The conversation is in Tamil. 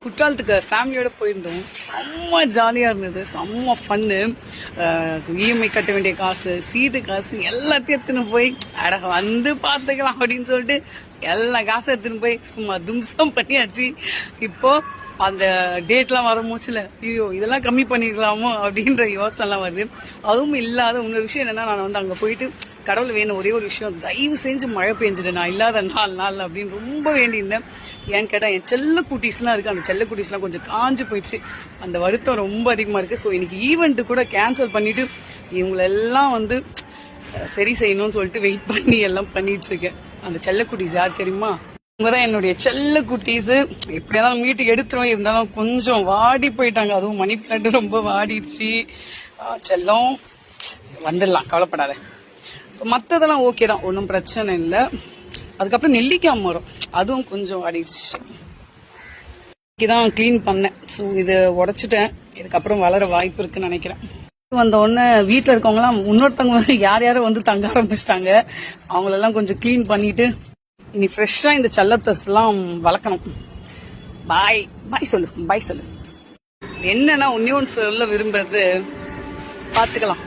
குற்றாலத்துக்கு ஃபேமிலியோட போயிருந்தோம். செம்ம ஜாலியா இருந்தது, செம்ம ஃபன்னு. இஎம்ஐ கட்ட வேண்டிய காசு, சீட்டு காசு எல்லாத்தையும் எடுத்துன்னு போய் அட வந்து பாத்துக்கலாம் அப்படின்னு சொல்லிட்டு எல்லா காசும் எடுத்துன்னு போய் சும்மா தும்சம் பண்ணியாச்சு. இப்போ அந்த டேட்லாம் வர மூச்சுல ஐயோ இதெல்லாம் கம்மி பண்ணிருக்கலாமோ அப்படின்ற யோசனை எல்லாம் வருது. அதுவும் இல்லாத இன்னொரு விஷயம் என்னன்னா, நான் வந்து அங்க போயிட்டு கடவுள் வேணும் ஒரே ஒரு விஷயம், தயவு செஞ்சு மழை பெஞ்சிடு நான் இல்லாத 4 நாள் அப்படின்னு ரொம்ப வேண்டியிருந்தேன். ஏன்னு கேட்டா என் செல்ல குட்டீஸ்லாம் இருக்கு, அந்த செல்ல குட்டீஸ்லாம் கொஞ்சம் காஞ்சு போயிடுச்சு. அந்த வருத்தம் ரொம்ப அதிகமா இருக்கு. ஸோ இன்னைக்கு ஈவெண்ட் கூட கேன்சல் பண்ணிட்டு இவங்களெல்லாம் வந்து சரி செய்யணும்னு சொல்லிட்டு வெயிட் பண்ணி எல்லாம் பண்ணிட்டு இருக்கேன். அந்த செல்ல குட்டீஸ் யார் தெரியுமா? இவங்கதான் என்னுடைய செல்ல குட்டீஸ். எப்படியாவது வீட்டுக்கு எடுத்துரும், இருந்தாலும் கொஞ்சம் வாடி போயிட்டாங்க. அதுவும் மணி பிளான்ட் ரொம்ப வாடிடுச்சு. செல்லம் வந்துடலாம், கவலைப்படாத. மற்றதெல்லாம் ஓகே தான், ஒன்றும் பிரச்சனை இல்லை. அதுக்கப்புறம் நெல்லிக்காய் மரம் அதுவும் கொஞ்சம் வாடிடுச்சு. தான் கிளீன் பண்ணேன். ஸோ இதை உடைச்சிட்டேன். இதுக்கப்புறம் வளர வாய்ப்பு இருக்குன்னு நினைக்கிறேன். வந்த உடனே வீட்டில் இருக்கவங்கலாம் இன்னொருத்தவங்க யார் யாரும் வந்து தங்க ஆரம்பிச்சிட்டாங்க. அவங்களெல்லாம் கொஞ்சம் கிளீன் பண்ணிட்டு இனி ஃப்ரெஷ்ஷா இந்த செல்லத்தஸ் எல்லாம் வளர்க்கணும். பாய் பாய் சொல்லு, பாய் சொல்லு. என்னன்னா ஒன்னே ஒன்று சொல்ல விரும்புறது, பார்த்துக்கலாம்.